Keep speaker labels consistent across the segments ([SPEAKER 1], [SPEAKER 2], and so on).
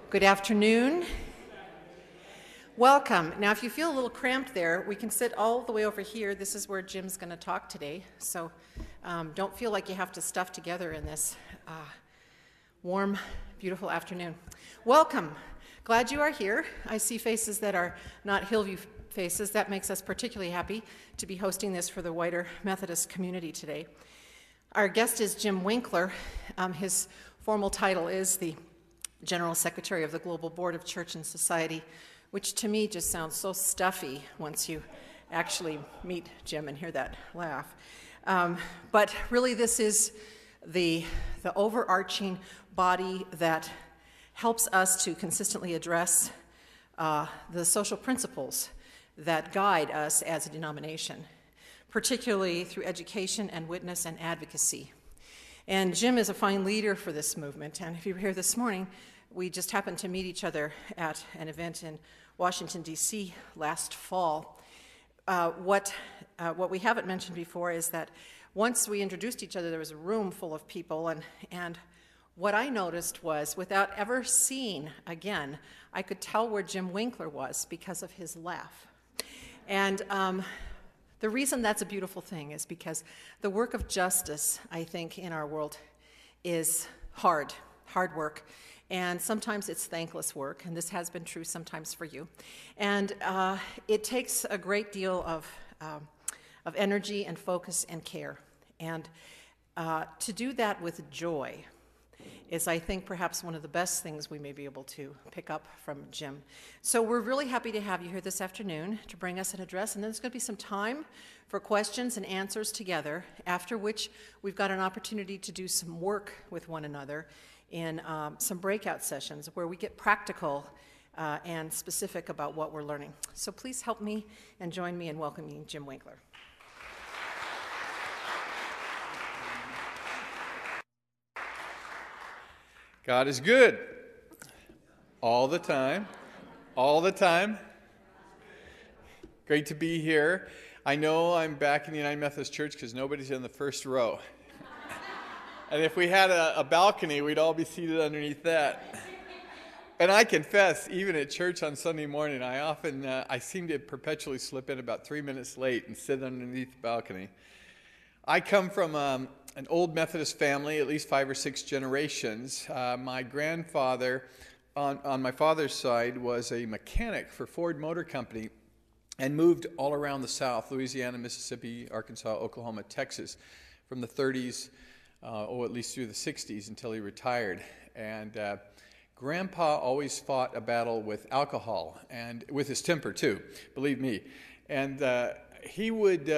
[SPEAKER 1] Good afternoon. Welcome. Now, if you feel a little cramped there, we can sit all the way over here. This is where Jim's going to talk today, so don't feel like you have to stuff together in this warm, beautiful afternoon. Welcome. Glad you are here. I see faces that are not Hillview faces. That makes us particularly happy to be hosting this for the wider Methodist community today. Our guest is Jim Winkler. His formal title is the General Secretary of the Global Board of Church and Society, which to me just sounds so stuffy once you actually meet Jim and hear that laugh. But really this is the overarching body that helps us to consistently address the social principles that guide us as a denomination, particularly through education and witness and advocacy. And Jim is a fine leader for this movement, and if you were here this morning, we just happened to meet each other at an event in Washington, D.C. last fall. What we haven't mentioned before is that once we introduced each other, there was a room full of people, and what I noticed was, without ever seeing again, I could tell where Jim Winkler was because of his laugh. And the reason that's a beautiful thing is because the work of justice, I think, in our world is hard work. And sometimes it's thankless work, and this has been true sometimes for you. And it takes a great deal of energy and focus and care. And to do that with joy is, I think, perhaps one of the best things we may be able to pick up from Jim. So we're really happy to have you here this afternoon to bring us an address, and then there's going to be some time for questions and answers together, after which we've got an opportunity to do some work with one another in some breakout sessions where we get practical and specific about what we're learning. So please help me and join me in welcoming Jim Winkler.
[SPEAKER 2] God is good. All the time. All the time. Great to be here. I know I'm back in the United Methodist Church because nobody's in the first row. And if we had a balcony, we'd all be seated underneath that. And I confess, even at church on Sunday morning, I seem to perpetually slip in about 3 minutes late and sit underneath the balcony. I come from an old Methodist family, at least 5 or 6 generations. My grandfather, on my father's side, was a mechanic for Ford Motor Company and moved all around the South, Louisiana, Mississippi, Arkansas, Oklahoma, Texas, from the 30s, at least through the 60s until he retired. And Grandpa always fought a battle with alcohol, and with his temper too, believe me. And he would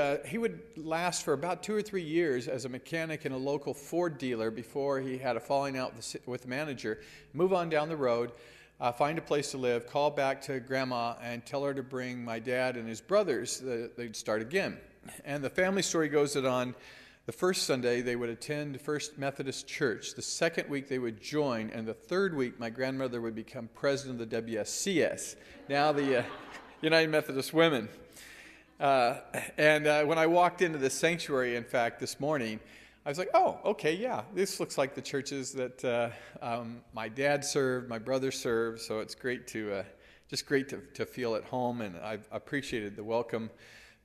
[SPEAKER 2] last for about 2 or 3 years as a mechanic in a local Ford dealer before he had a falling out with the manager, move on down the road, find a place to live, call back to Grandma and tell her to bring my dad and his brothers. They'd start again. And the family story goes that on the first Sunday they would attend First Methodist Church. The second week they would join, and the third week my grandmother would become president of the WSCS, now the United Methodist Women. And when I walked into the sanctuary, in fact, this morning, I was like, oh, okay, yeah, this looks like the churches that my dad served, my brother served, so it's great to feel at home, and I've appreciated the welcome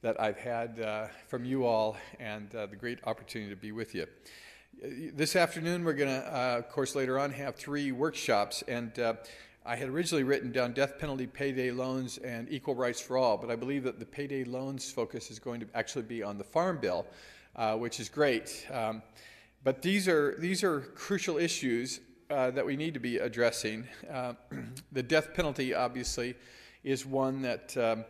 [SPEAKER 2] that I've had from you all and the great opportunity to be with you. This afternoon, we're going to, of course, later on have 3 workshops, and I had originally written down death penalty, payday loans, and equal rights for all, but I believe that the payday loans focus is going to actually be on the Farm Bill, which is great. But these are crucial issues that we need to be addressing. The death penalty, obviously, is one that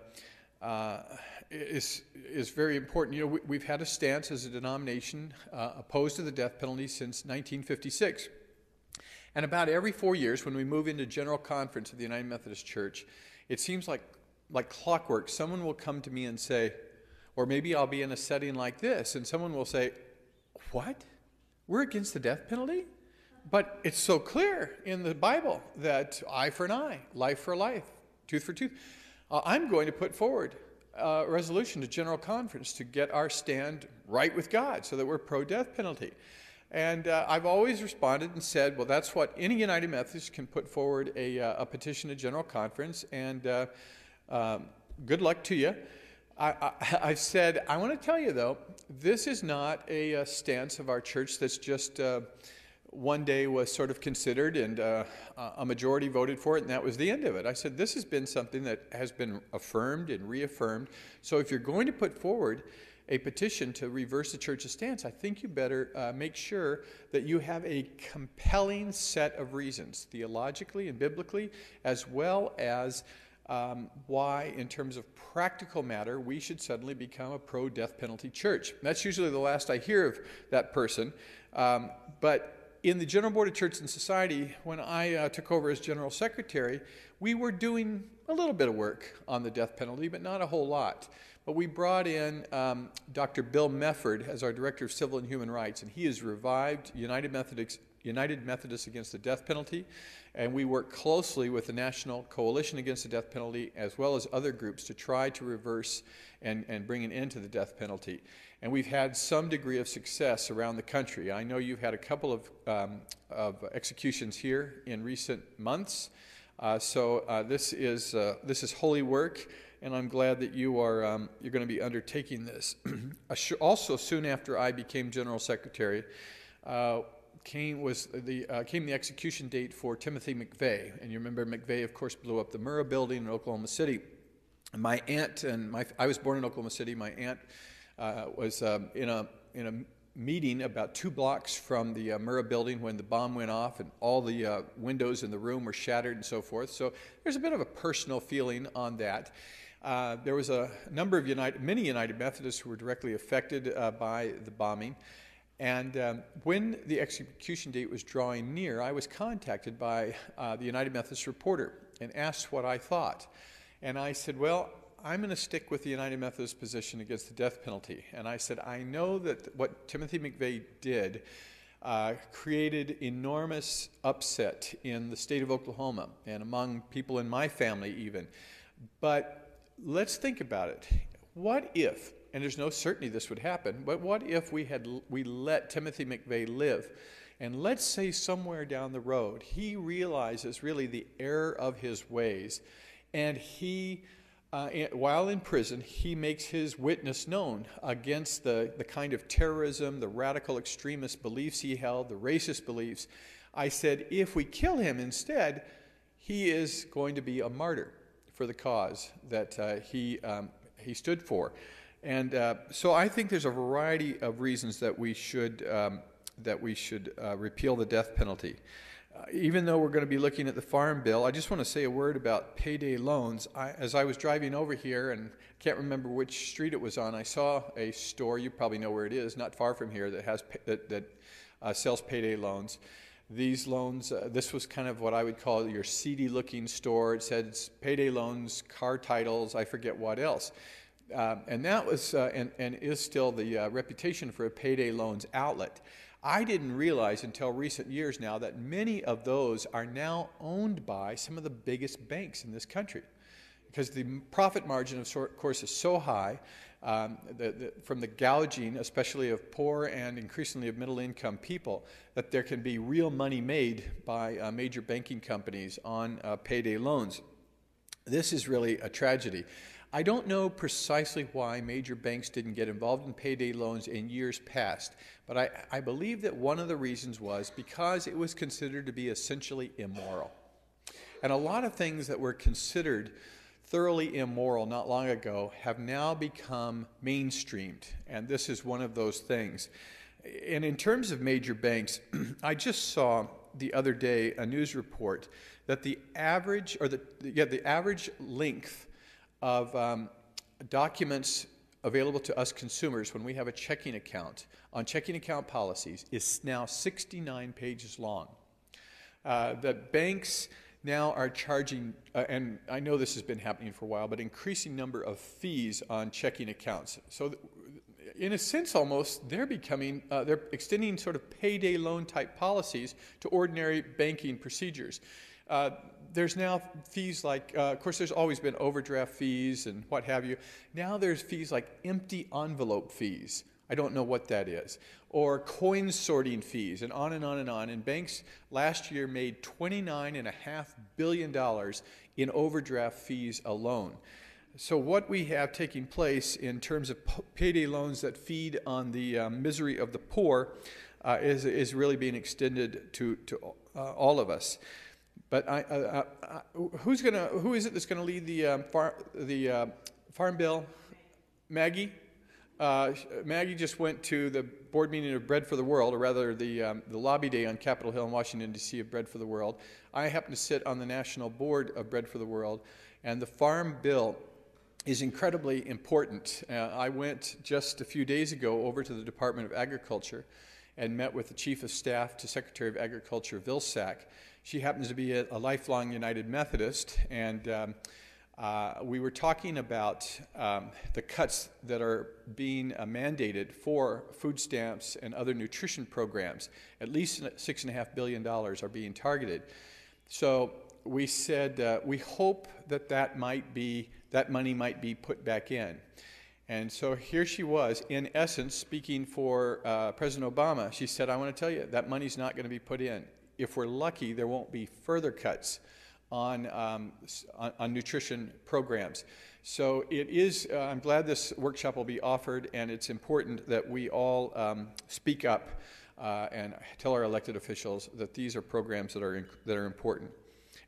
[SPEAKER 2] is very important. You know, we've had a stance as a denomination opposed to the death penalty since 1956. And about every 4 years, when we move into General Conference of the United Methodist Church, it seems like clockwork. Someone will come to me and say, or maybe I'll be in a setting like this, and someone will say, what? We're against the death penalty? But it's so clear in the Bible that eye for an eye, life for life, tooth for tooth. I'm going to put forward a resolution to General Conference to get our stand right with God so that we're pro-death penalty. And I've always responded and said, well, that's what any United Methodist can put forward a petition to General Conference, and good luck to you. I've said, I want to tell you, though, this is not a stance of our church that's just one day was sort of considered and a majority voted for it, and that was the end of it. I said, this has been something that has been affirmed and reaffirmed. So if you're going to put forward a petition to reverse the church's stance, I think you better make sure that you have a compelling set of reasons, theologically and biblically, as well as why, in terms of practical matter, we should suddenly become a pro-death penalty church. And that's usually the last I hear of that person. But in the General Board of Church and Society, when I took over as General Secretary, we were doing a little bit of work on the death penalty, but not a whole lot. But we brought in Dr. Bill Mefford as our Director of Civil and Human Rights, and he has revived United Methodists Against the Death Penalty, and we work closely with the National Coalition Against the Death Penalty as well as other groups to try to reverse and bring an end to the death penalty. And we've had some degree of success around the country. I know you've had a couple of executions here in recent months, so this is holy work. And I'm glad that you're going to be undertaking this. Also, soon after I became General Secretary, came the execution date for Timothy McVeigh. And you remember McVeigh, of course, blew up the Murrah building in Oklahoma City. My aunt I was born in Oklahoma City. My aunt was in a meeting about 2 blocks from the Murrah building when the bomb went off, and all the windows in the room were shattered and so forth. So there's a bit of a personal feeling on that. There was a number of many United Methodists who were directly affected by the bombing. And when the execution date was drawing near, I was contacted by the United Methodist reporter and asked what I thought. And I said, well, I'm going to stick with the United Methodist position against the death penalty. And I said, I know that what Timothy McVeigh did created enormous upset in the state of Oklahoma and among people in my family even. But let's think about it. What if, and there's no certainty this would happen, but what if we let Timothy McVeigh live, and let's say somewhere down the road he realizes really the error of his ways, and he, while in prison, he makes his witness known against the kind of terrorism, the radical extremist beliefs he held, the racist beliefs. I said, if we kill him instead, he is going to be a martyr for the cause that he stood for. And so I think there's a variety of reasons that we should repeal the death penalty. Even though we're going to be looking at the Farm Bill, I just want to say a word about payday loans. As I was driving over here, and can't remember which street it was on, I saw a store, you probably know where it is, not far from here, that sells payday loans. These loans, this was kind of what I would call your seedy-looking store. It said payday loans, car titles, I forget what else. And that was and is still the reputation for a payday loans outlet. I didn't realize until recent years now that many of those are now owned by some of the biggest banks in this country, because the profit margin, of course, is so high from the gouging, especially of poor and increasingly of middle-income people, that there can be real money made by major banking companies on payday loans. This is really a tragedy. I don't know precisely why major banks didn't get involved in payday loans in years past, but I believe that one of the reasons was because it was considered to be essentially immoral. And a lot of things that were considered thoroughly immoral not long ago have now become mainstreamed, and this is one of those things. And in terms of major banks, I just saw the other day a news report that the average length of documents available to us consumers when we have a checking account on checking account policies is now 69 pages long. That banks now are charging, and I know this has been happening for a while, but increasing number of fees on checking accounts. So in a sense almost, they're extending sort of payday loan type policies to ordinary banking procedures. There's now fees like, of course there's always been overdraft fees and what have you. Now there's fees like empty envelope fees. I don't know what that is. Or coin sorting fees, and on and on and on. And banks last year made $29.5 billion in overdraft fees alone. So what we have taking place in terms of payday loans that feed on the misery of the poor is really being extended to all of us. But who is it that's going to lead the farm bill? Maggie? Maggie just went to the board meeting of Bread for the World, or rather the lobby day on Capitol Hill in Washington, D.C. of Bread for the World. I happen to sit on the national board of Bread for the World, and the farm bill is incredibly important. I went just a few days ago over to the Department of Agriculture and met with the Chief of Staff to Secretary of Agriculture Vilsack. She happens to be a lifelong United Methodist, and we were talking about the cuts that are being mandated for food stamps and other nutrition programs. At least $6.5 billion are being targeted. So we said we hope that money might be put back in. And so here she was, in essence, speaking for President Obama. She said, I want to tell you, that money's not going to be put in. If we're lucky, there won't be further cuts on nutrition programs. So it is, I'm glad this workshop will be offered, and it's important that we all speak up and tell our elected officials that these are programs that are important.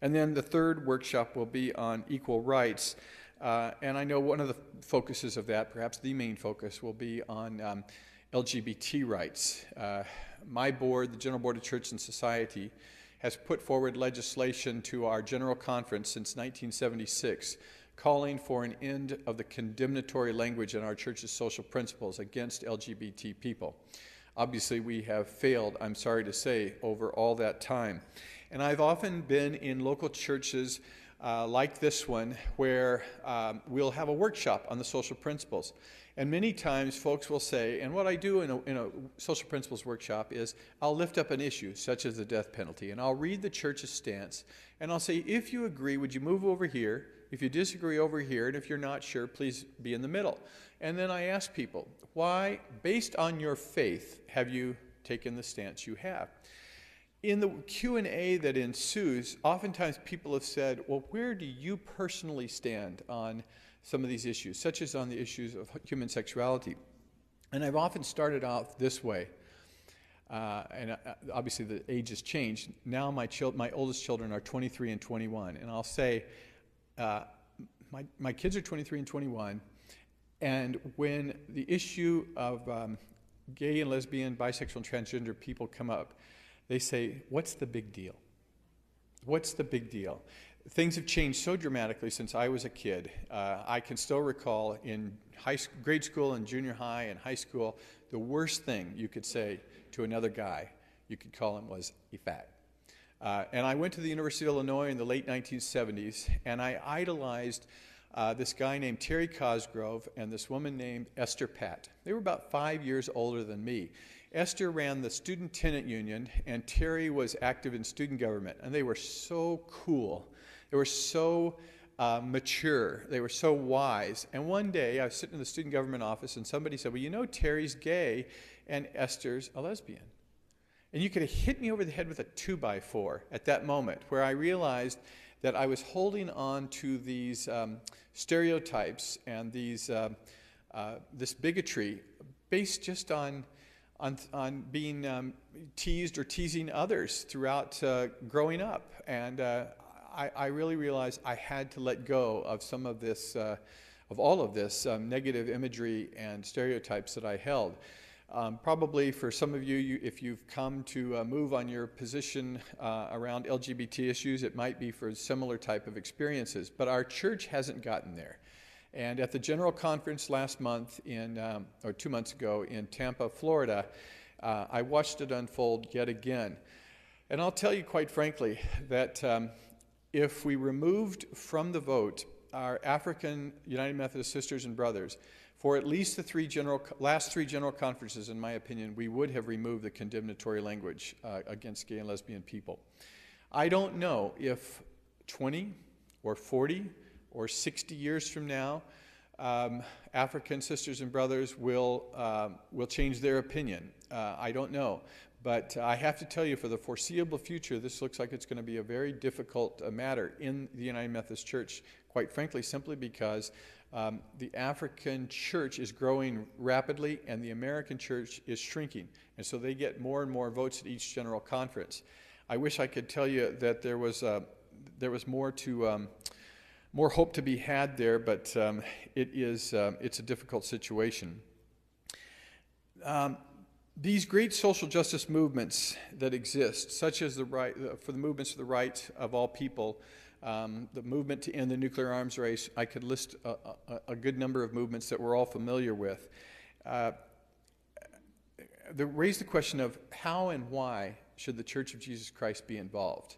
[SPEAKER 2] And then the third workshop will be on equal rights. And I know one of the focuses of that, perhaps the main focus, will be on LGBT rights. My board, the General Board of Church and Society, has put forward legislation to our General Conference since 1976, calling for an end of the condemnatory language in our church's social principles against LGBT people. Obviously, we have failed, I'm sorry to say, over all that time. And I've often been in local churches like this one, where we'll have a workshop on the social principles. And many times folks will say, and what I do in a social principles workshop is I'll lift up an issue such as the death penalty, and I'll read the church's stance, and I'll say, if you agree, would you move over here? If you disagree, over here, and if you're not sure, please be in the middle. And then I ask people, why, based on your faith, have you taken the stance you have? In the Q&A that ensues, oftentimes people have said, well, where do you personally stand on some of these issues, such as on the issues of human sexuality? And I've often started out this way, and obviously the age has changed. Now my oldest children are 23 and 21, and I'll say, my kids are 23 and 21, and when the issue of gay and lesbian, bisexual, and transgender people come up, they say, what's the big deal? What's the big deal? Things have changed so dramatically since I was a kid. I can still recall in grade school and junior high and high school, the worst thing you could say to another guy, you could call him, was a fag. And I went to the University of Illinois in the late 1970s, and I idolized this guy named Terry Cosgrove and this woman named Esther Patt. They were about 5 years older than me. Esther ran the student tenant union, and Terry was active in student government, and they were so cool. They were so mature. They were so wise. And one day, I was sitting in the student government office, and somebody said, well, you know, Terry's gay, and Esther's a lesbian. And you could have hit me over the head with a 2x4 at that moment, where I realized that I was holding on to these stereotypes and these this bigotry based just on being teased or teasing others throughout growing up. And I really realized I had to let go of some of this, of all of this negative imagery and stereotypes that I held. Probably for some of you, if you've come to move on your position around LGBT issues, it might be for similar type of experiences. But our church hasn't gotten there. And at the General Conference last month, or 2 months ago, in Tampa, Florida, I watched it unfold yet again. And I'll tell you quite frankly that if we removed from the vote our African United Methodist sisters and brothers, for at least the last three general conferences, in my opinion, we would have removed the condemnatory language against gay and lesbian people. I don't know if 20 or 40 or 60 years from now, African sisters and brothers will change their opinion. I don't know. But I have to tell you, for the foreseeable future, this looks like it's going to be a very difficult matter in the United Methodist Church, quite frankly, simply because the African church is growing rapidly and the American church is shrinking. And so they get more and more votes at each general conference. I wish I could tell you that there was more hope to be had there, but it's a difficult situation. These great social justice movements that exist, such as for the movements for the rights of all people, the movement to end the nuclear arms race, I could list a good number of movements that we're all familiar with. They raise the question of how and why should the Church of Jesus Christ be involved?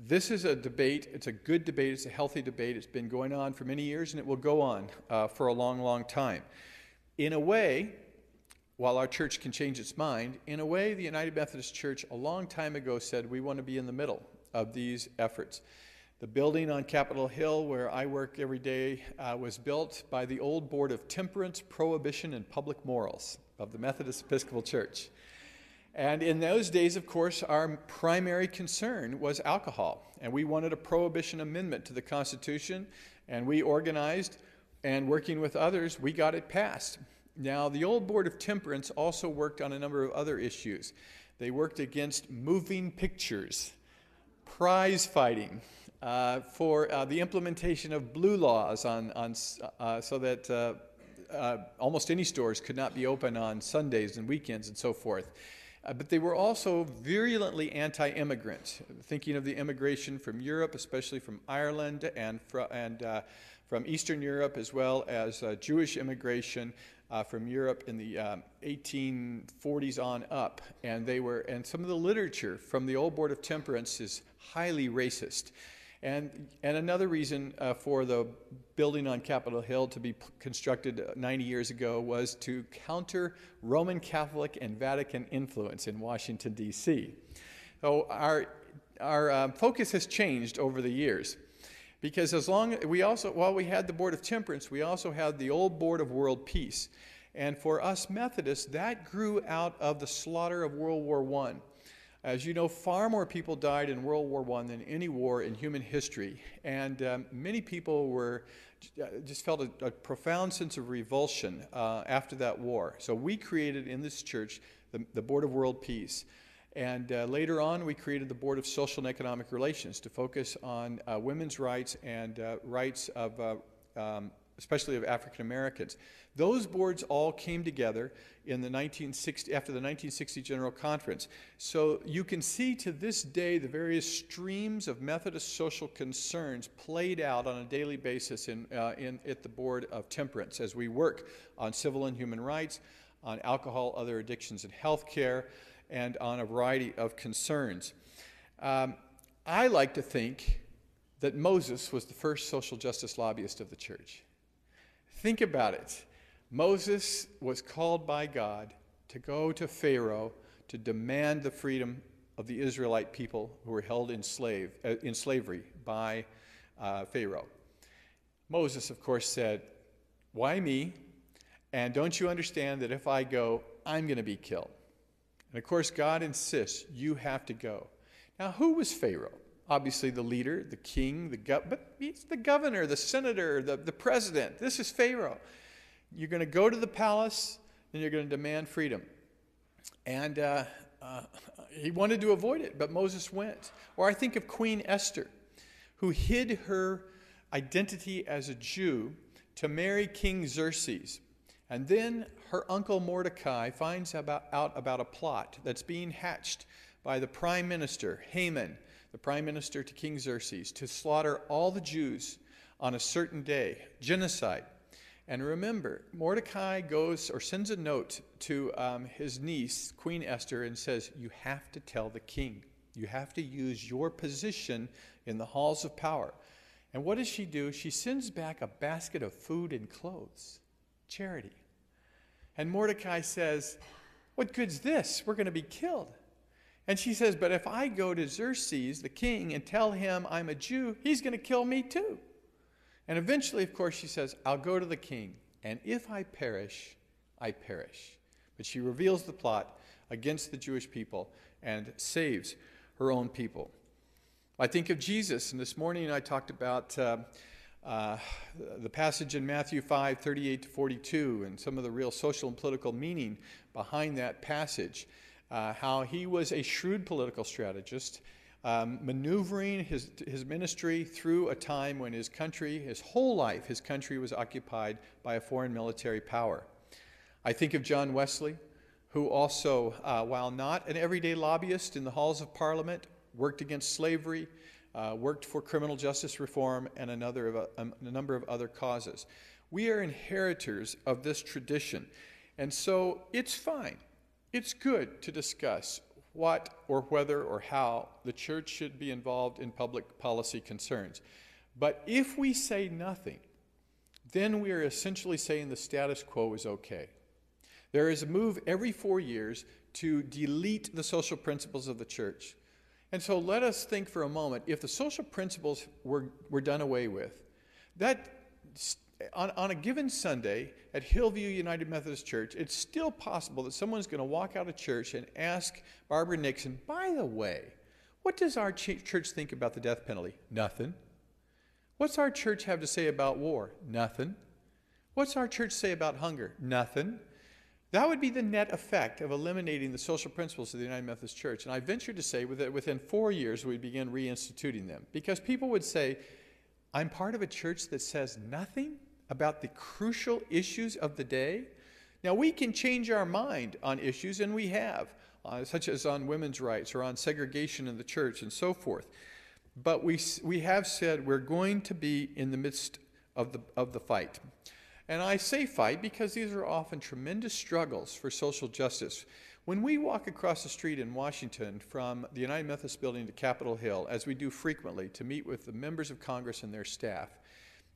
[SPEAKER 2] This is a debate. It's a good debate. It's a healthy debate. It's been going on for many years, and it will go on for a long, long time. In a way, while our church can change its mind, in a way, the United Methodist Church a long time ago said we want to be in the middle of these efforts. The building on Capitol Hill, where I work every day, was built by the old Board of Temperance, Prohibition, and Public Morals of the Methodist Episcopal Church. And in those days, of course, our primary concern was alcohol. And we wanted a prohibition amendment to the Constitution, and we organized, and working with others, we got it passed. Now, the old Board of Temperance also worked on a number of other issues. They worked against moving pictures, prize fighting, for the implementation of blue laws so that almost any stores could not be open on Sundays and weekends and so forth. But they were also virulently anti-immigrant, thinking of the immigration from Europe, especially from Ireland and from Eastern Europe, as well as Jewish immigration from Europe in the 1840s on up. And some of the literature from the old Board of Temperance is highly racist. And another reason for the building on Capitol Hill to be constructed 90 years ago was to counter Roman Catholic and Vatican influence in Washington, D.C. So our focus has changed over the years, because while we had the Board of Temperance, we also had the old Board of World Peace. And for us Methodists, that grew out of the slaughter of World War I. As you know, far more people died in World War I than any war in human history. And many people just felt a profound sense of revulsion after that war. So we created in this church the Board of World Peace. And later on, we created the Board of Social and Economic Relations to focus on women's rights and rights of especially of African Americans. Those boards all came together in after the 1960 General Conference. So you can see to this day the various streams of Methodist social concerns played out on a daily basis at the Board of Temperance as we work on civil and human rights, on alcohol, other addictions, and health care, and on a variety of concerns. I like to think that Moses was the first social justice lobbyist of the church. Think about it. Moses was called by God to go to Pharaoh to demand the freedom of the Israelite people who were held in slavery by Pharaoh. Moses, of course, said, "Why me? And don't you understand that if I go, I'm going to be killed?" And of course, God insists, you have to go. Now, who was Pharaoh? Obviously the leader, the king, but he's the governor, the senator, the president. This is Pharaoh. You're going to go to the palace, and you're going to demand freedom. And he wanted to avoid it, but Moses went. Or I think of Queen Esther, who hid her identity as a Jew to marry King Xerxes. And then her uncle Mordecai finds out about a plot that's being hatched by the prime minister, Haman, the prime minister to King Xerxes, to slaughter all the Jews on a certain day, genocide. And remember, Mordecai goes or sends a note to his niece, Queen Esther, and says, you have to tell the king. You have to use your position in the halls of power. And what does she do? She sends back a basket of food and clothes. Charity. And Mordecai says, what good's this? We're going to be killed. And she says, but if I go to Xerxes, the king, and tell him I'm a Jew, he's going to kill me too. And eventually, of course, she says, I'll go to the king, and if I perish, I perish. But she reveals the plot against the Jewish people and saves her own people. I think of Jesus, and this morning I talked about the passage in Matthew 5:38 to 42, and some of the real social and political meaning behind that passage. How he was a shrewd political strategist, maneuvering his ministry through a time when his country, his whole life, his country was occupied by a foreign military power. I think of John Wesley, who also, while not an everyday lobbyist in the halls of Parliament, worked against slavery, worked for criminal justice reform, and a number of other causes. We are inheritors of this tradition, and so it's fine. It's good to discuss what or whether or how the church should be involved in public policy concerns. But if we say nothing, then we are essentially saying the status quo is okay. There is a move every 4 years to delete the social principles of the church. And so let us think for a moment, if the social principles were done away with, that on a given Sunday at Hillview United Methodist Church, it's still possible that someone's going to walk out of church and ask Barbara Nixon, by the way, what does our church think about the death penalty? Nothing. What's our church have to say about war? Nothing. What's our church say about hunger? Nothing. That would be the net effect of eliminating the social principles of the United Methodist Church. And I venture to say that within 4 years we'd begin reinstituting them. Because people would say, I'm part of a church that says nothing about the crucial issues of the day. Now, we can change our mind on issues, and we have, such as on women's rights or on segregation in the church and so forth. But we have said we're going to be in the midst of the fight. And I say fight because these are often tremendous struggles for social justice. When we walk across the street in Washington from the United Methodist Building to Capitol Hill, as we do frequently to meet with the members of Congress and their staff,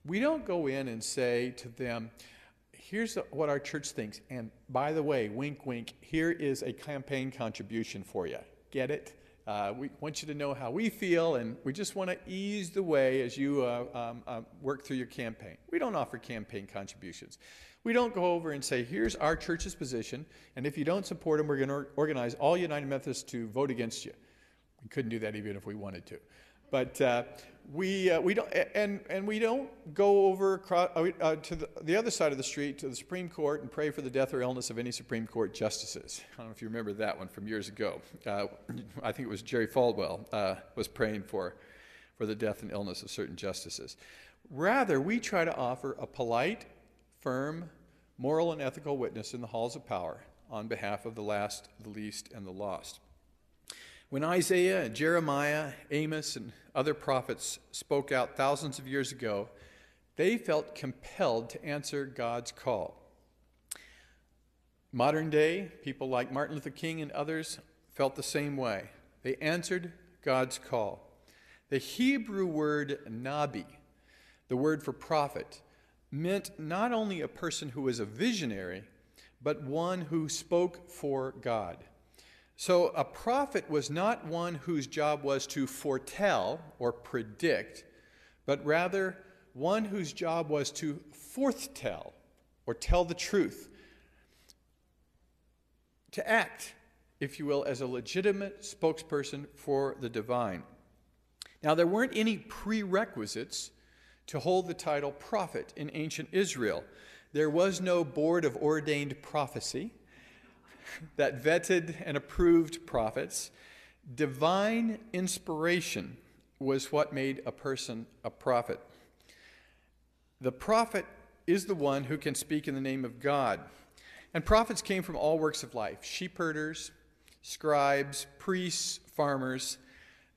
[SPEAKER 2] we don't go in and say to them, here's what our church thinks, and by the way, wink, wink, here is a campaign contribution for you. Get it? We want you to know how we feel, and we just want to ease the way as you work through your campaign. We don't offer campaign contributions. We don't go over and say, here's our church's position, and if you don't support them, we're going to organize all United Methodists to vote against you. We couldn't do that even if we wanted to. But we don't, and we don't go over to the other side of the street to the Supreme Court and pray for the death or illness of any Supreme Court justices. I don't know if you remember that one from years ago. I think it was Jerry Falwell was praying for the death and illness of certain justices. Rather, we try to offer a polite, firm, moral, and ethical witness in the halls of power on behalf of the last, the least, and the lost. When Isaiah and Jeremiah, Amos, and other prophets spoke out thousands of years ago, they felt compelled to answer God's call. Modern day, people like Martin Luther King and others felt the same way. They answered God's call. The Hebrew word nabi, the word for prophet, meant not only a person who was a visionary, but one who spoke for God. So a prophet was not one whose job was to foretell or predict, but rather one whose job was to forthtell or tell the truth, to act, if you will, as a legitimate spokesperson for the divine. Now, there weren't any prerequisites to hold the title prophet in ancient Israel. There was no board of ordained prophecy that vetted and approved prophets. Divine inspiration was what made a person a prophet. The prophet is the one who can speak in the name of God. And prophets came from all works of life: sheep herders, scribes, priests, farmers.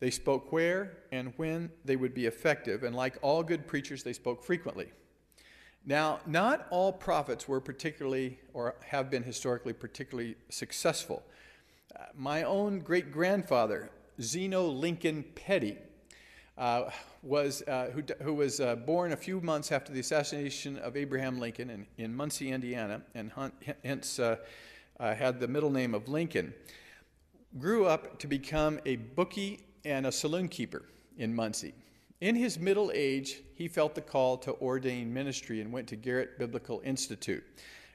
[SPEAKER 2] They spoke where and when they would be effective, and like all good preachers, they spoke frequently. Now, not all prophets were particularly, or have been historically particularly successful. My own great-grandfather, Zeno Lincoln Petty, who was born a few months after the assassination of Abraham Lincoln in Muncie, Indiana, and hence had the middle name of Lincoln, grew up to become a bookie and a saloon keeper in Muncie. In his middle age, he felt the call to ordain ministry and went to Garrett Biblical Institute,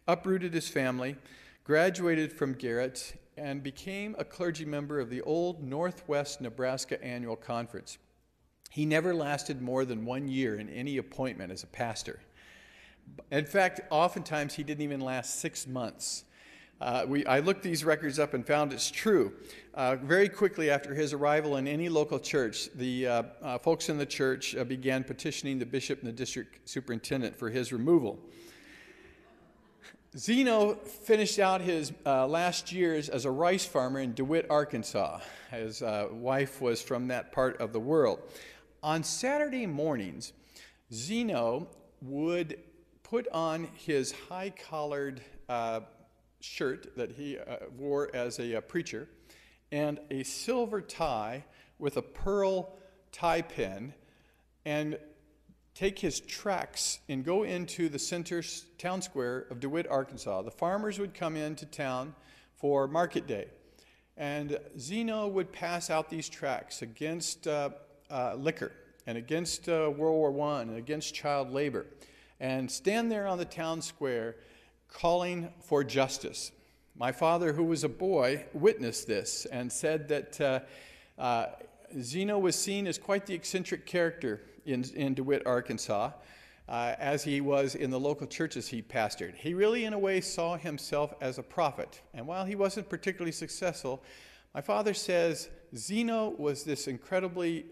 [SPEAKER 2] uprooted his family, graduated from Garrett, and became a clergy member of the old Northwest Nebraska Annual Conference. He never lasted more than 1 year in any appointment as a pastor. In fact, oftentimes he didn't even last 6 months. I looked these records up and found it's true. Very quickly after his arrival in any local church, the folks in the church began petitioning the bishop and the district superintendent for his removal. Zeno finished out his last years as a rice farmer in DeWitt, Arkansas. His wife was from that part of the world. On Saturday mornings, Zeno would put on his high-collared shirt that he wore as a preacher and a silver tie with a pearl tie pin and take his tracks and go into the center town square of DeWitt, Arkansas. The farmers would come into town for market day, and Zeno would pass out these tracts against liquor and against World War I and against child labor, and stand there on the town square calling for justice. My father, who was a boy, witnessed this and said that Zeno was seen as quite the eccentric character in DeWitt, Arkansas, as he was in the local churches he pastored. He really, in a way, saw himself as a prophet. And while he wasn't particularly successful, my father says Zeno was this incredibly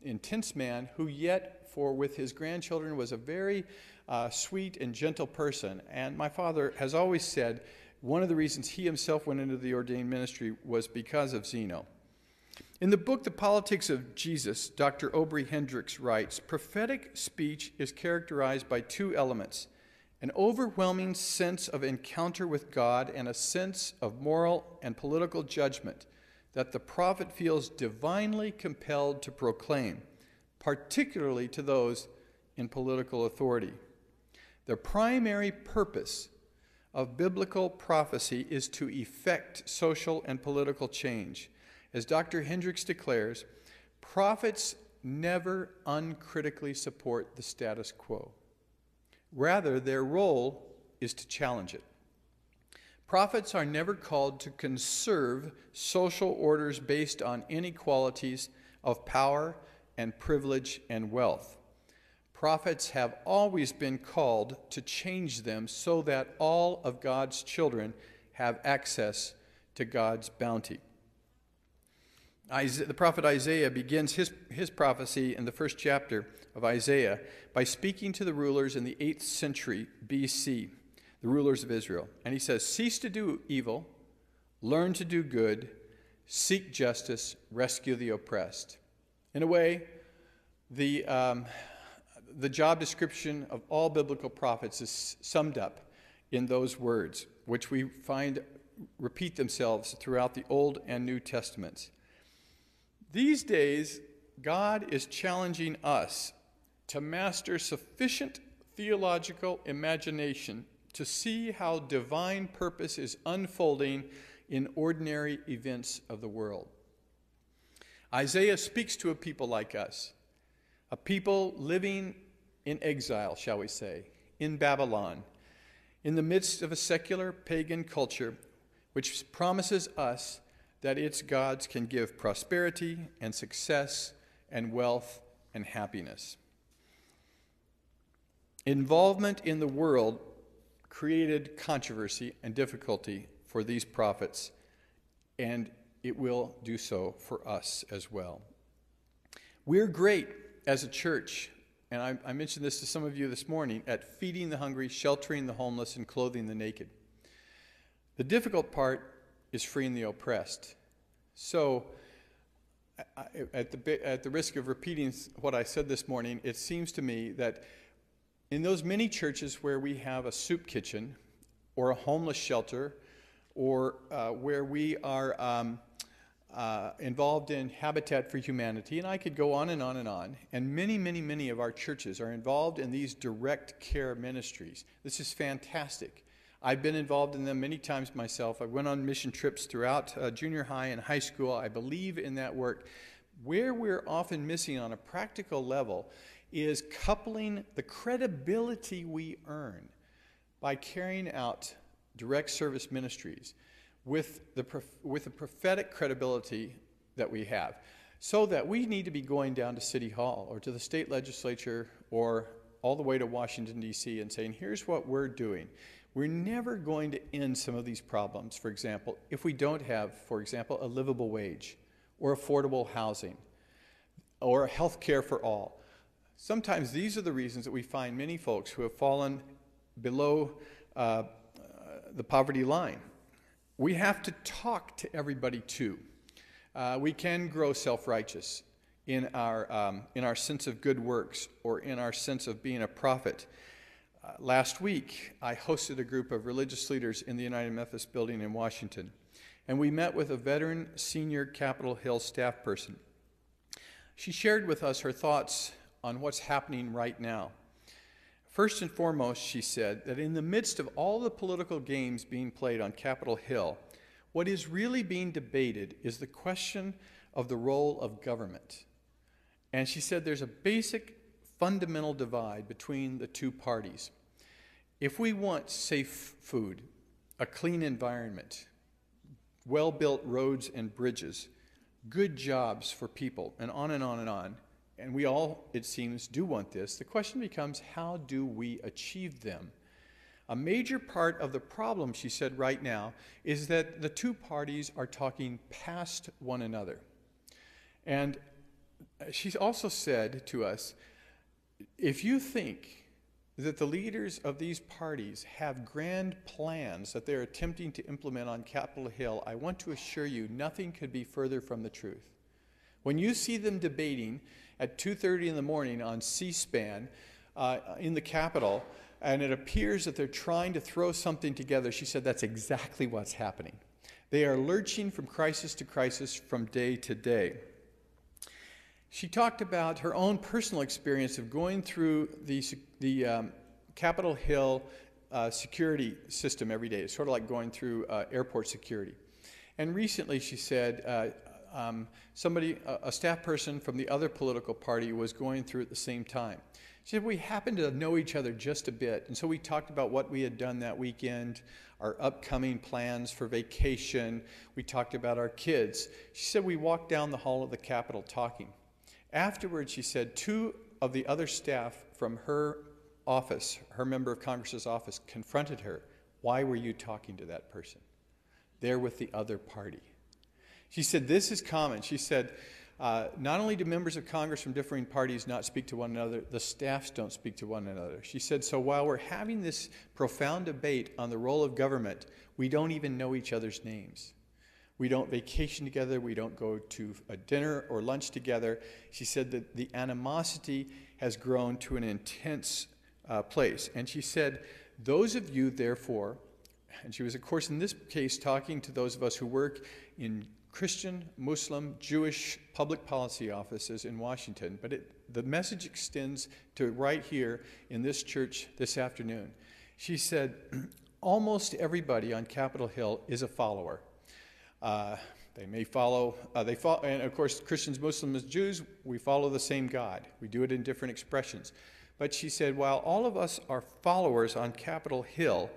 [SPEAKER 2] intense man who yet, with his grandchildren, was a very sweet and gentle person. And my father has always said one of the reasons he himself went into the ordained ministry was because of Zeno. In the book, The Politics of Jesus, Dr. Aubrey Hendricks writes, prophetic speech is characterized by two elements: an overwhelming sense of encounter with God and a sense of moral and political judgment that the prophet feels divinely compelled to proclaim, particularly to those in political authority. The primary purpose of biblical prophecy is to effect social and political change. As Dr. Hendricks declares, prophets never uncritically support the status quo. Rather, their role is to challenge it. Prophets are never called to conserve social orders based on inequalities of power and privilege and wealth. Prophets have always been called to change them so that all of God's children have access to God's bounty. The prophet Isaiah begins his prophecy in the first chapter of Isaiah by speaking to the rulers in the 8th century BC, the rulers of Israel. And he says, "Cease to do evil, learn to do good, seek justice, rescue the oppressed." In a way, the job description of all biblical prophets is summed up in those words, which we find repeat themselves throughout the Old and New Testaments. These days, God is challenging us to master sufficient theological imagination to see how divine purpose is unfolding in ordinary events of the world. Isaiah speaks to a people like us, a people living in exile, shall we say, in Babylon, in the midst of a secular pagan culture which promises us that its gods can give prosperity and success and wealth and happiness. Involvement in the world created controversy and difficulty for these prophets, and it will do so for us as well. We're great as a church, and I mentioned this to some of you this morning, at feeding the hungry, sheltering the homeless, and clothing the naked. The difficult part is freeing the oppressed. So, at the risk of repeating what I said this morning, it seems to me that in those many churches where we have a soup kitchen or a homeless shelter or where we are involved in Habitat for Humanity, and I could go on and on and on, and many of our churches are involved in these direct care ministries. This is fantastic. I've been involved in them many times myself. I went on mission trips throughout junior high and high school. I believe in that work. Where we're often missing on a practical level is coupling the credibility we earn by carrying out direct service ministries with the prophetic credibility that we have, so that we need to be going down to City Hall or to the state legislature or all the way to Washington, D.C. and saying, here's what we're doing. We're never going to end some of these problems, for example, if we don't have, for example, a livable wage or affordable housing or health care for all. Sometimes these are the reasons that we find many folks who have fallen below the poverty line. We have to talk to everybody too. We can grow self-righteous in our sense of good works or in our sense of being a prophet. Last week, I hosted a group of religious leaders in the United Methodist Building in Washington, and we met with a veteran senior Capitol Hill staff person. She shared with us her thoughts on what's happening right now. First and foremost, she said that in the midst of all the political games being played on Capitol Hill, what is really being debated is the question of the role of government. And she said there's a basic fundamental divide between the two parties. If we want safe food, a clean environment, well-built roads and bridges, good jobs for people, and on and on and on, and we all, it seems, do want this, the question becomes, how do we achieve them? A major part of the problem, she said right now, is that the two parties are talking past one another. And she also said to us, if you think that the leaders of these parties have grand plans that they're attempting to implement on Capitol Hill, I want to assure you nothing could be further from the truth. When you see them debating at 2:30 in the morning on C-SPAN in the Capitol, and it appears that they're trying to throw something together, she said that's exactly what's happening. They are lurching from crisis to crisis from day to day. She talked about her own personal experience of going through the Capitol Hill security system every day. It's sort of like going through airport security. And recently she said a staff person from the other political party was going through at the same time. She said, we happened to know each other just a bit, and so we talked about what we had done that weekend, our upcoming plans for vacation. We talked about our kids. She said we walked down the hall of the Capitol talking. Afterwards, she said, two of the other staff from her office, her member of Congress's office, confronted her. Why were you talking to that person? They're with the other party. She said, this is common. She said, not only do members of Congress from differing parties not speak to one another, the staffs don't speak to one another. She said, so while we're having this profound debate on the role of government, we don't even know each other's names. We don't vacation together. We don't go to a dinner or lunch together. She said that the animosity has grown to an intense place. And she said, those of you, therefore, and she was, of course, in this case, talking to those of us who work in Christian, Muslim, Jewish public policy offices in Washington, but the message extends to right here in this church this afternoon. She said, almost everybody on Capitol Hill is a follower. They may follow, and of course, Christians, Muslims, Jews, we follow the same God. We do it in different expressions. But she said, while all of us are followers on Capitol Hill,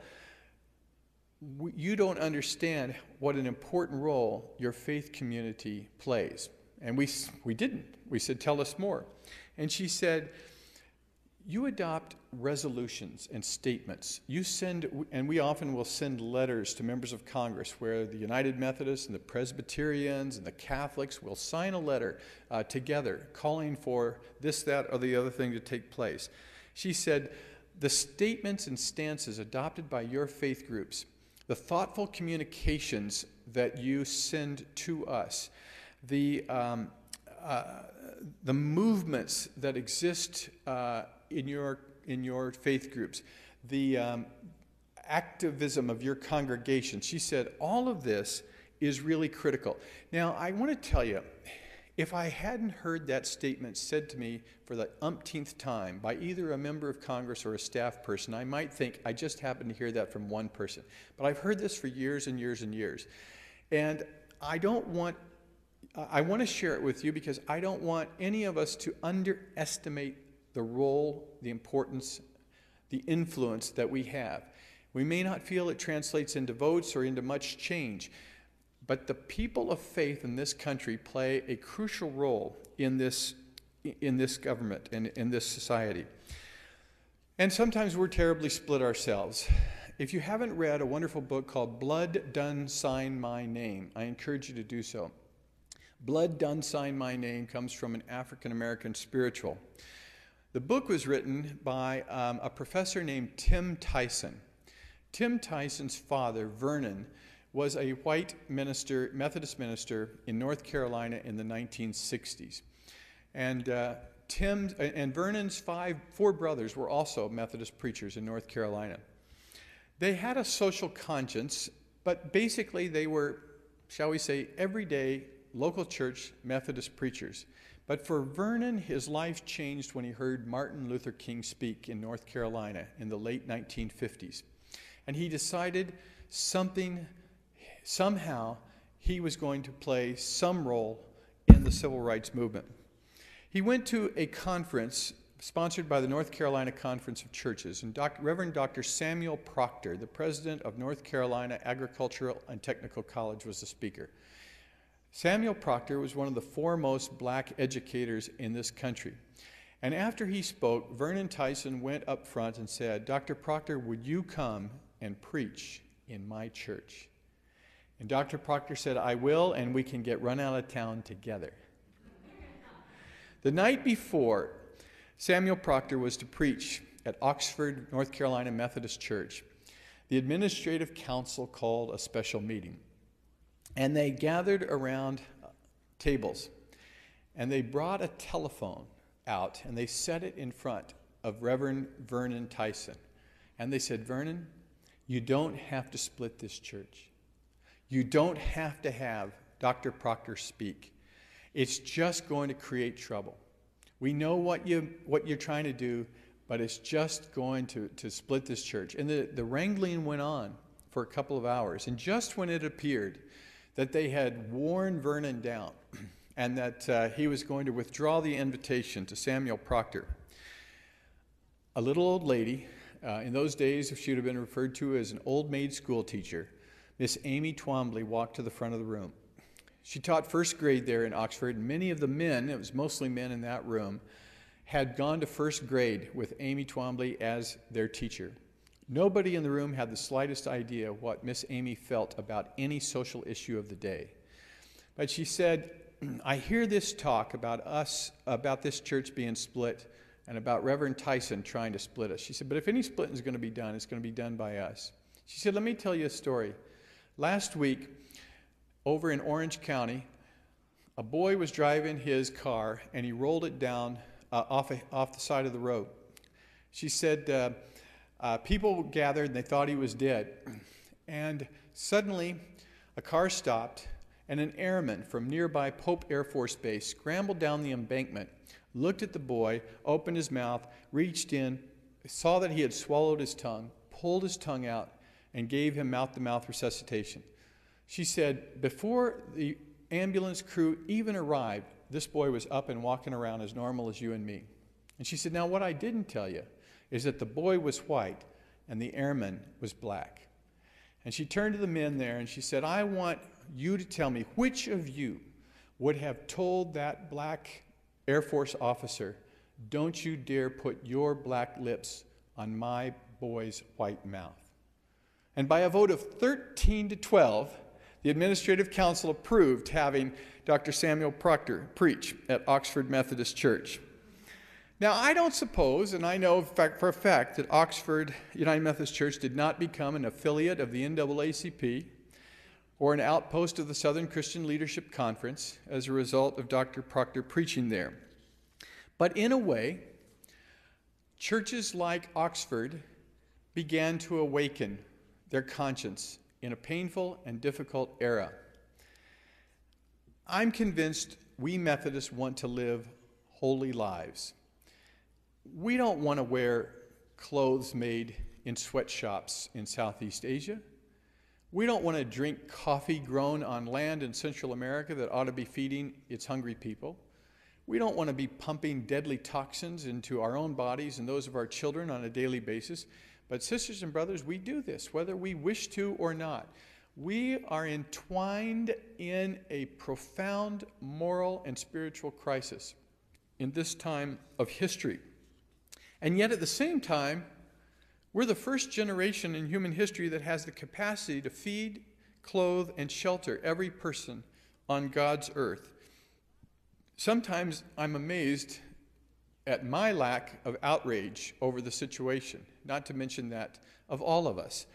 [SPEAKER 2] you don't understand what an important role your faith community plays. And we didn't. We said, tell us more. And she said, you adopt resolutions and statements. You send, and we often will send letters to members of Congress where the United Methodists and the Presbyterians and the Catholics will sign a letter together calling for this, that, or the other thing to take place. She said, the statements and stances adopted by your faith groups, the thoughtful communications that you send to us, the movements that exist in your faith groups, the activism of your congregation. She said, all of this is really critical. Now, I want to tell you, if I hadn't heard that statement said to me for the umpteenth time by either a member of Congress or a staff person, I might think I just happened to hear that from one person. But I've heard this for years and years and years. And I don't want I want to share it with you because I don't want any of us to underestimate the role, the importance, the influence that we have. We may not feel it translates into votes or into much change, but the people of faith in this country play a crucial role in this government and in this society. And sometimes we're terribly split ourselves. If you haven't read a wonderful book called Blood Done Sign My Name, I encourage you to do so. Blood Done Sign My Name comes from an African-American spiritual. The book was written by a professor named Tim Tyson. Tim Tyson's father, Vernon, was a white minister, Methodist minister in North Carolina in the 1960s. And Vernon's four brothers were also Methodist preachers in North Carolina. They had a social conscience, but basically they were, shall we say, everyday local church Methodist preachers. But for Vernon, his life changed when he heard Martin Luther King speak in North Carolina in the late 1950s. And he decided somehow he was going to play some role in the civil rights movement. He went to a conference sponsored by the North Carolina Conference of Churches, and Reverend Dr. Samuel Proctor, the president of North Carolina Agricultural and Technical College, was the speaker. Samuel Proctor was one of the foremost black educators in this country. And after he spoke, Vernon Tyson went up front and said, "Dr. Proctor, would you come and preach in my church?" And Dr. Proctor said, "I will, and we can get run out of town together." The night before, Samuel Proctor was to preach at Oxford, North Carolina Methodist Church. The administrative council called a special meeting. And they gathered around tables, and they brought a telephone out, and they set it in front of Reverend Vernon Tyson. And they said, "Vernon, you don't have to split this church. You don't have to have Dr. Proctor speak. It's just going to create trouble. We know what you're trying to do, but it's just going to split this church." And the wrangling went on for a couple of hours. And just when it appeared that they had worn Vernon down and that he was going to withdraw the invitation to Samuel Proctor, a little old lady, in those days she would have been referred to as an old maid school teacher, Miss Amy Twombly, walked to the front of the room. She taught first grade there in Oxford, and many of the men, it was mostly men in that room, had gone to first grade with Amy Twombly as their teacher. Nobody in the room had the slightest idea what Miss Amy felt about any social issue of the day. But she said, "I hear this talk about this church being split and about Reverend Tyson trying to split us." She said, "But if any splitting is going to be done, it's going to be done by us." She said, "Let me tell you a story. Last week, over in Orange County, a boy was driving his car and he rolled it down off the side of the road." She said, people gathered and they thought he was dead. And suddenly a car stopped and an airman from nearby Pope Air Force Base scrambled down the embankment, looked at the boy, opened his mouth, reached in, saw that he had swallowed his tongue, pulled his tongue out, and gave him mouth-to-mouth resuscitation. She said, before the ambulance crew even arrived, this boy was up and walking around as normal as you and me. And she said, "Now what I didn't tell you is that the boy was white and the airman was black." And she turned to the men there and she said, "I want you to tell me which of you would have told that black Air Force officer, 'Don't you dare put your black lips on my boy's white mouth.'" And by a vote of 13 to 12, the administrative council approved having Dr. Samuel Proctor preach at Oxford Methodist Church. Now, I don't suppose, and I know for a fact, that Oxford United Methodist Church did not become an affiliate of the NAACP or an outpost of the Southern Christian Leadership Conference as a result of Dr. Proctor preaching there. But in a way, churches like Oxford began to awaken their conscience in a painful and difficult era. I'm convinced we Methodists want to live holy lives. We don't want to wear clothes made in sweatshops in Southeast Asia. We don't want to drink coffee grown on land in Central America that ought to be feeding its hungry people. We don't want to be pumping deadly toxins into our own bodies and those of our children on a daily basis. But sisters and brothers, we do this, whether we wish to or not. We are entwined in a profound moral and spiritual crisis in this time of history. And yet at the same time, we're the first generation in human history that has the capacity to feed, clothe, and shelter every person on God's earth. Sometimes I'm amazed at my lack of outrage over the situation, not to mention that of all of us.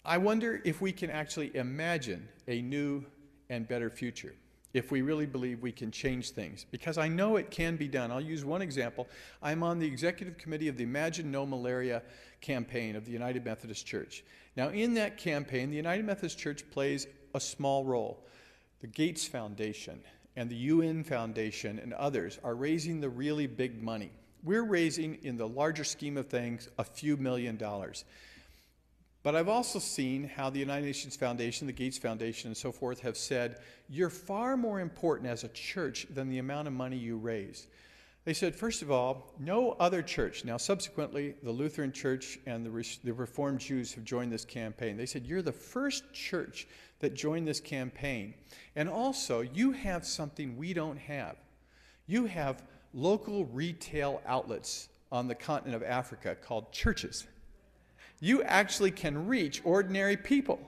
[SPEAKER 2] I wonder if we can actually imagine a new and better future, if we really believe we can change things, because I know it can be done. I'll use one example. I'm on the executive committee of the Imagine No Malaria campaign of the United Methodist Church. Now, in that campaign, the United Methodist Church plays a small role. The Gates Foundation and the UN Foundation and others are raising the really big money. We're raising, in the larger scheme of things, a few $1 million. But I've also seen how the United Nations Foundation, the Gates Foundation, and so forth have said, you're far more important as a church than the amount of money you raise. They said, first of all, no other church. Now, subsequently, the Lutheran Church and the Reformed Jews have joined this campaign. They said, you're the first church that joined this campaign. And also, you have something we don't have. You have local retail outlets on the continent of Africa called churches. You actually can reach ordinary people.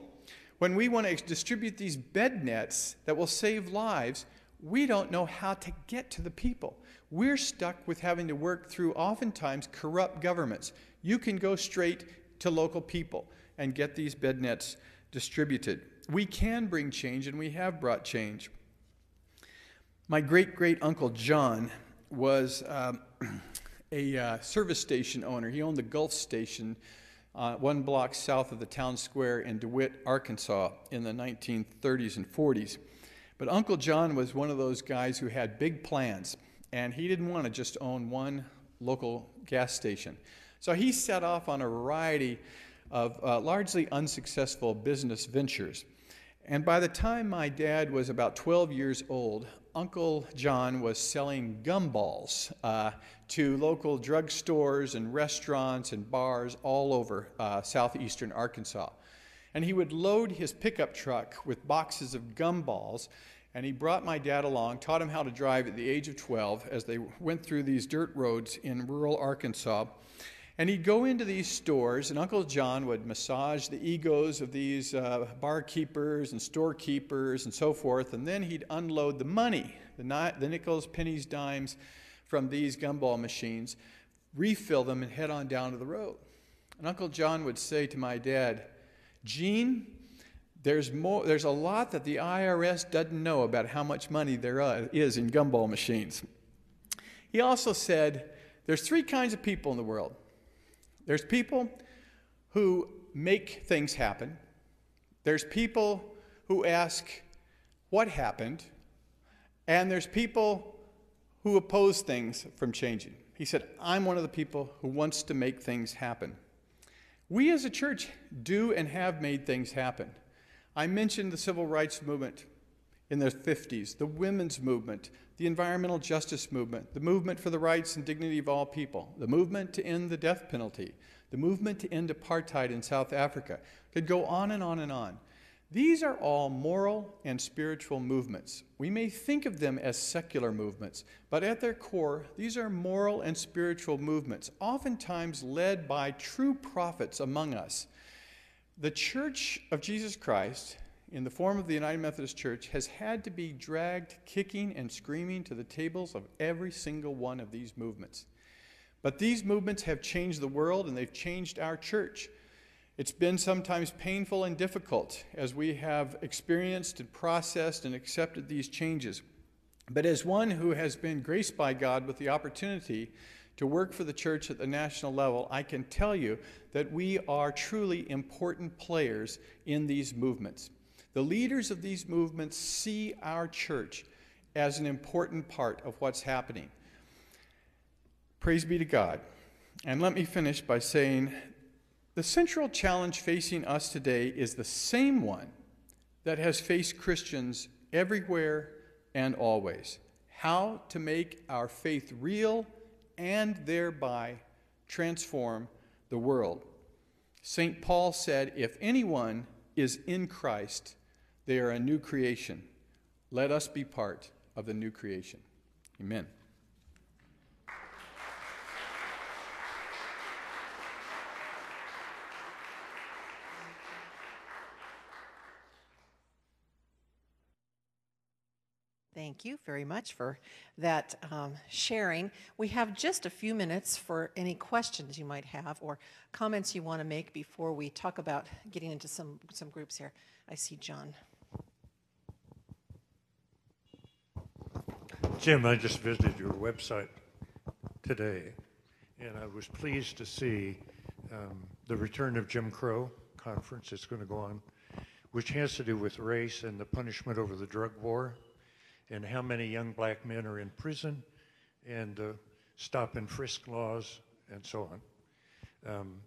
[SPEAKER 2] When we want to distribute these bed nets that will save lives, we don't know how to get to the people. We're stuck with having to work through oftentimes corrupt governments. You can go straight to local people and get these bed nets distributed. We can bring change, and we have brought change. My great-great-uncle John was a service station owner. He owned the Gulf Station 1 block south of the town square in DeWitt, Arkansas in the 1930s and 40s. But Uncle John was one of those guys who had big plans, and he didn't want to just own one local gas station. So he set off on a variety of largely unsuccessful business ventures. And by the time my dad was about 12 years old, Uncle John was selling gumballs to local drugstores and restaurants and bars all over southeastern Arkansas. And he would load his pickup truck with boxes of gumballs, and he brought my dad along, taught him how to drive at the age of 12 as they went through these dirt roads in rural Arkansas. And he'd go into these stores, and Uncle John would massage the egos of these barkeepers and storekeepers and so forth, and then he'd unload the money, the nickels, pennies, dimes from these gumball machines, refill them, and head on down to the road. And Uncle John would say to my dad, Gene, there's a lot that the IRS doesn't know about how much money there is in gumball machines. He also said, there's 3 kinds of people in the world. There's people who make things happen. There's people who ask, what happened? And there's people who oppose things from changing. He said, I'm one of the people who wants to make things happen. We as a church do and have made things happen. I mentioned the civil rights movement in the 50s, the women's movement, the environmental justice movement, the movement for the rights and dignity of all people, the movement to end the death penalty, the movement to end apartheid in South Africa. Could go on and on and on. These are all moral and spiritual movements. We may think of them as secular movements, but at their core, these are moral and spiritual movements, oftentimes led by true prophets among us. The Church of Jesus Christ, in the form of the United Methodist Church, has had to be dragged kicking and screaming to the tables of every single one of these movements. But these movements have changed the world, and they've changed our church. It's been sometimes painful and difficult as we have experienced and processed and accepted these changes. But as one who has been graced by God with the opportunity to work for the church at the national level, I can tell you that we are truly important players in these movements. The leaders of these movements see our church as an important part of what's happening. Praise be to God. And let me finish by saying The central challenge facing us today is the same one that has faced Christians everywhere and always: how to make our faith real and thereby transform the world. St. Paul said, "If anyone is in Christ, they are a new creation. Let us be part of the new creation." Amen.
[SPEAKER 1] Thank you very much for that sharing. We have just a few minutes for any questions you might have or comments you want to make before we talk about getting into some groups here. I see John.
[SPEAKER 3] Jim, I just visited your website today, and I was pleased to see the Return of Jim Crow conference that's going to go on, which has to do with race and the punishment over the drug war, and how many young black men are in prison, and stop and frisk laws, and so on.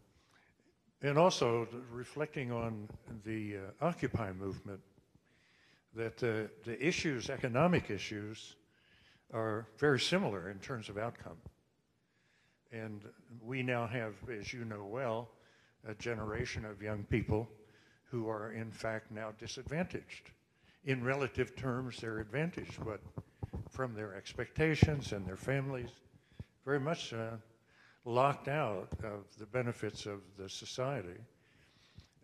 [SPEAKER 3] And also reflecting on the Occupy movement, that the issues, economic issues, are very similar in terms of outcome. And we now have, as you know well, a generation of young people who are in fact now disadvantaged. In relative terms, they're advantaged, but from their expectations and their families, very much locked out of the benefits of the society.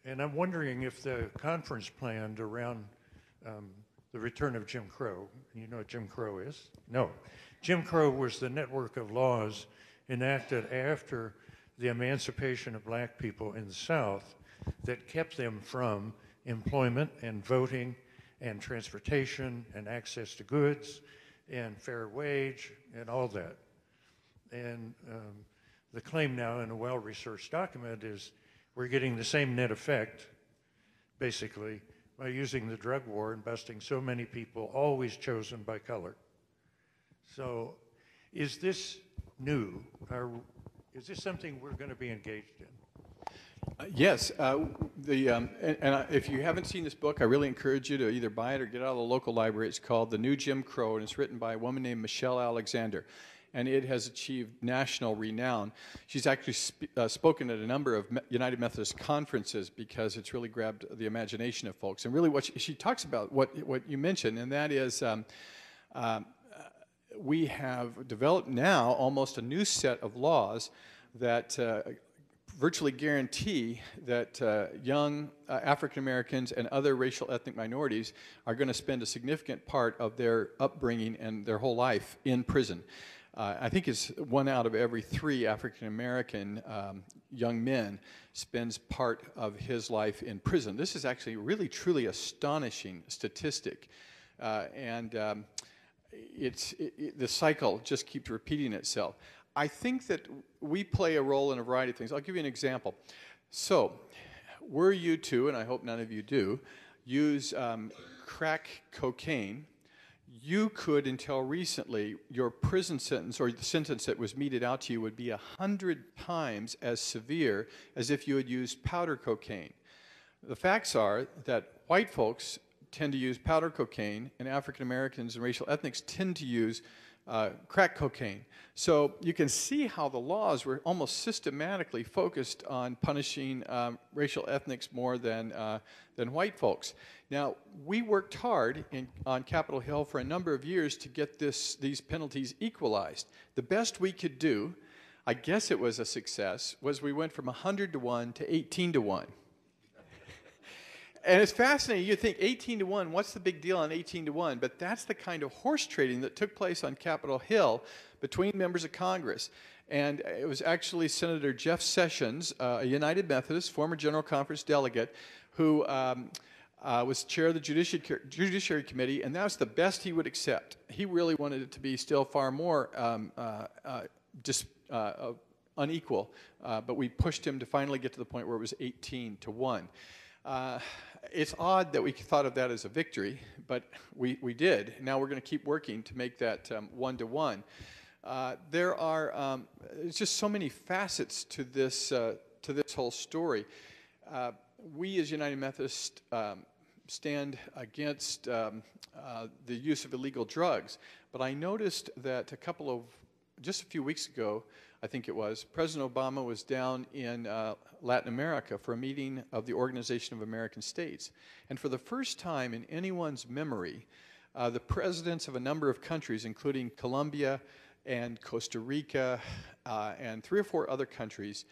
[SPEAKER 3] And I'm wondering if the conference planned around the return of Jim Crow, you know what Jim Crow is? No. Jim Crow was the network of laws enacted after the emancipation of black people in the South that kept them from employment and voting and transportation and access to goods and fair wage and all that. And the claim now in a well-researched document is we're getting the same net effect, basically, by using the drug war and busting so many people, always chosen by color. So is this new, or is this something we're going to be engaged in?
[SPEAKER 2] Yes, if you haven't seen this book, I really encourage you to either buy it or get it out of the local library. It's called The New Jim Crow, and it's written by a woman named Michelle Alexander, and it has achieved national renown. She's actually spoken at a number of United Methodist conferences because it's really grabbed the imagination of folks. And really what she talks about, what you mentioned, and that is we have developed now almost a new set of laws that virtually guarantee that young African Americans and other racial ethnic minorities are going to spend a significant part of their upbringing and their whole life in prison. I think it's 1 out of every 3 African American young men spends part of his life in prison. This is actually really truly astonishing statistic, and the cycle just keeps repeating itself. I think that we play a role in a variety of things. I'll give you an example. So, were you to, and I hope none of you do, use crack cocaine, you could, until recently, your prison sentence or the sentence that was meted out to you would be 100 times as severe as if you had used powder cocaine. The facts are that white folks tend to use powder cocaine, and African Americans and racial ethnics tend to use crack cocaine. So you can see how the laws were almost systematically focused on punishing racial ethnics more than white folks. Now, we worked hard on Capitol Hill for a number of years to get these penalties equalized. The best we could do, I guess it was a success, was we went from 100 to 1 to 18 to 1. And it's fascinating. You think 18 to 1, what's the big deal on 18 to 1? But that's the kind of horse trading that took place on Capitol Hill between members of Congress. And it was actually Senator Jeff Sessions, a United Methodist, former General Conference delegate, who was chair of the Judiciary Committee, and that was the best he would accept. He really wanted it to be still far more unequal, but we pushed him to finally get to the point where it was 18 to 1. It's odd that we thought of that as a victory, but we did. Now we're going to keep working to make that 1 to 1. There are just so many facets to this to this whole story. We as United Methodist stand against the use of illegal drugs, but I noticed that just a few weeks ago, I think it was, President Obama was down in Latin America for a meeting of the Organization of American States. And for the first time in anyone's memory, the presidents of a number of countries, including Colombia and Costa Rica and 3 or 4 other countries,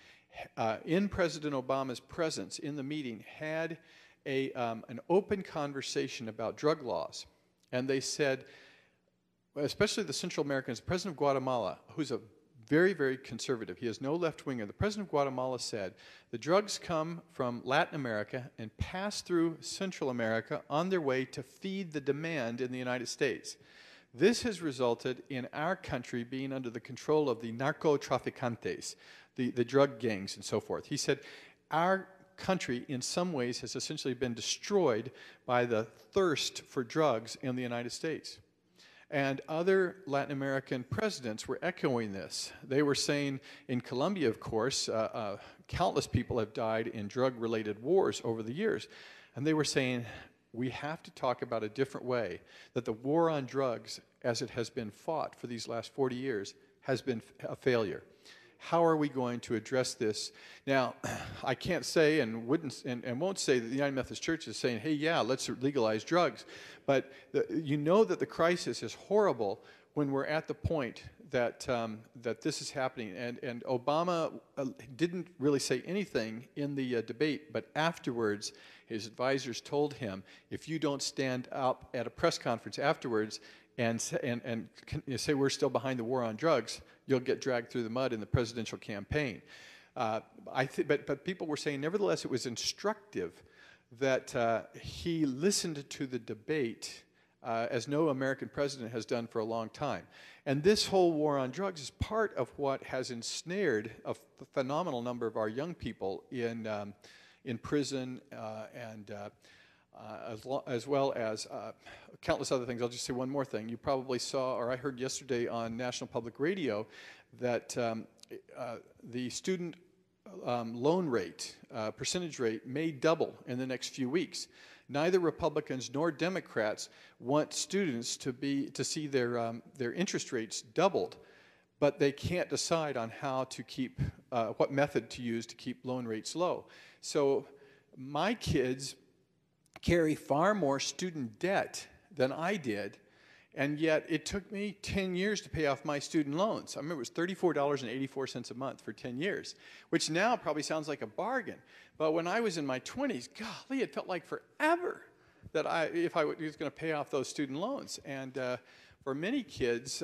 [SPEAKER 2] in President Obama's presence in the meeting, had an open conversation about drug laws. And they said, especially the Central Americans, the president of Guatemala, who's a very, very conservative, he has no left-winger, the president of Guatemala said, the drugs come from Latin America and pass through Central America on their way to feed the demand in the United States. This has resulted in our country being under the control of the narcotraficantes, the drug gangs and so forth. He said, our country in some ways has essentially been destroyed by the thirst for drugs in the United States. And other Latin American presidents were echoing this. They were saying, in Colombia, of course, countless people have died in drug-related wars over the years. And they were saying, we have to talk about a different way, that the war on drugs, as it has been fought for these last 40 years, has been a failure. How are we going to address this? Now, I can't say and won't say that the United Methodist Church is saying, hey, yeah, let's legalize drugs. But you know that the crisis is horrible when we're at the point that this is happening. And Obama didn't really say anything in the debate, but afterwards, his advisors told him, if you don't stand up at a press conference afterwards and say we're still behind the war on drugs, you'll get dragged through the mud in the presidential campaign. But people were saying, nevertheless, it was instructive that he listened to the debate as no American president has done for a long time. And this whole war on drugs is part of what has ensnared a phenomenal number of our young people in prison as well as countless other things. I'll just say one more thing. You probably saw, or I heard yesterday on National Public Radio, that the student loan rate, percentage rate, may double in the next few weeks. Neither Republicans nor Democrats want students to see their interest rates doubled, but they can't decide on how to keep, what method to use to keep loan rates low. So my kids carry far more student debt than I did, and yet it took me 10 years to pay off my student loans. I remember it was $34.84 a month for 10 years, which now probably sounds like a bargain. But when I was in my 20s, golly, it felt like forever that if I was going to pay off those student loans. And for many kids,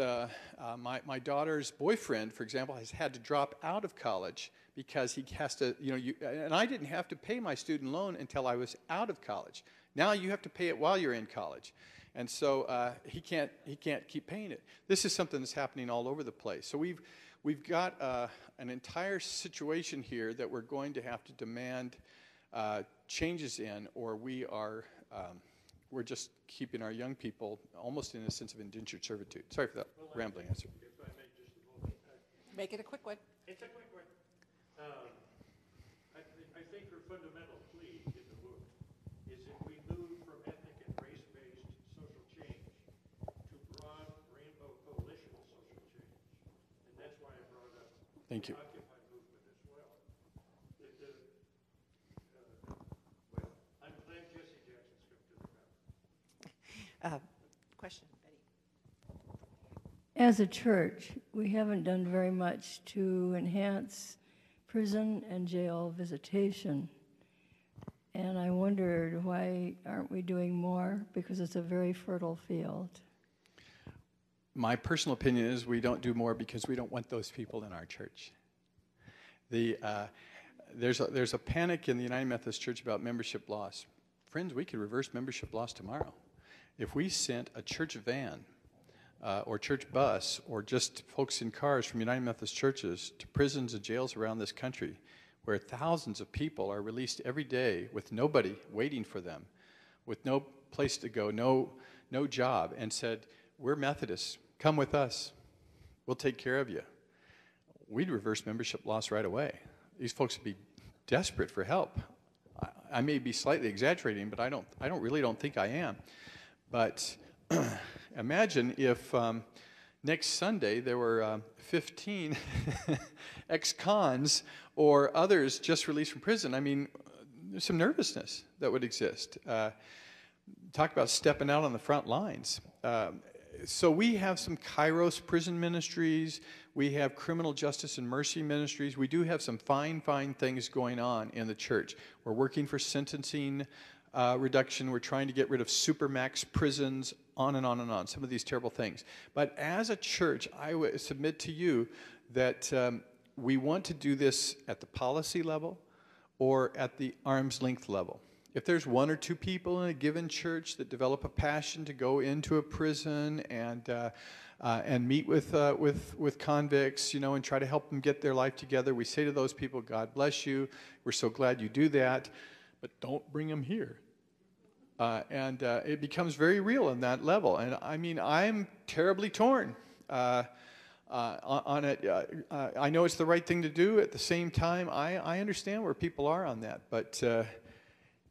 [SPEAKER 2] my daughter's boyfriend, for example, has had to drop out of college because he has to, and I didn't have to pay my student loan until I was out of college. Now you have to pay it while you're in college. And so he can't keep paying it. This is something that's happening all over the place. So we've got an entire situation here that we're going to have to demand changes in, or we're just keeping our young people almost in a sense of indentured servitude. Sorry for that rambling answer.
[SPEAKER 3] If I may just
[SPEAKER 1] Make it a quick one.
[SPEAKER 3] It's a quick one. I think her fundamental plea in the book is that we move from ethnic and race-based social change to broad rainbow coalition social change. And that's why I brought up
[SPEAKER 2] Thank you.
[SPEAKER 3] the Occupy movement as well. Well, I'm glad Jesse Jackson's come to the ground.
[SPEAKER 1] Question, Betty.
[SPEAKER 4] As a church, we haven't done very much to enhance prison and jail visitation. And I wondered, why aren't we doing more? Because it's a very fertile field.
[SPEAKER 2] My personal opinion is we don't do more because we don't want those people in our church. There's a panic in the United Methodist Church about membership loss. Friends, we could reverse membership loss tomorrow. If we sent a church van or church bus or just folks in cars from United Methodist churches to prisons and jails around this country where thousands of people are released every day with nobody waiting for them, with no place to go, no job, and said, we're Methodists, come with us, we'll take care of you, we'd reverse membership loss right away. These folks would be desperate for help. I may be slightly exaggerating, but I don't think I am. But imagine if next Sunday there were 15 ex-cons or others just released from prison. I mean, there's some nervousness that would exist. Talk about stepping out on the front lines. So we have some Kairos prison ministries. We have criminal justice and mercy ministries. We do have some fine things going on in the church. We're working for sentencing reduction. We're trying to get rid of supermax prisons, on and on and on, some of these terrible things. But as a church, I would submit to you that we want to do this at the policy level or at the arm's length level. If there's one or two people in a given church that develop a passion to go into a prison and meet with convicts, you know, and try to help them get their life together, we say to those people, God bless you. We're so glad you do that, but don't bring them here. It becomes very real on that level. And I mean, I'm terribly torn on it. I know it's the right thing to do. At the same time, I understand where people are on that, but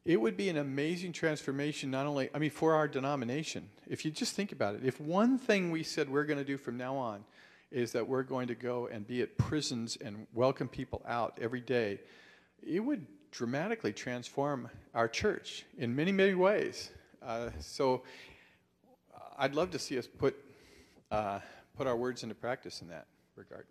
[SPEAKER 2] it would be an amazing transformation, not only, I mean, for our denomination. If you just think about it, if one thing we said we're going to do from now on is that we're going to go and be at prisons and welcome people out every day, it would dramatically transform our church in many ways. So I'd love to see us put our words into practice in that regard.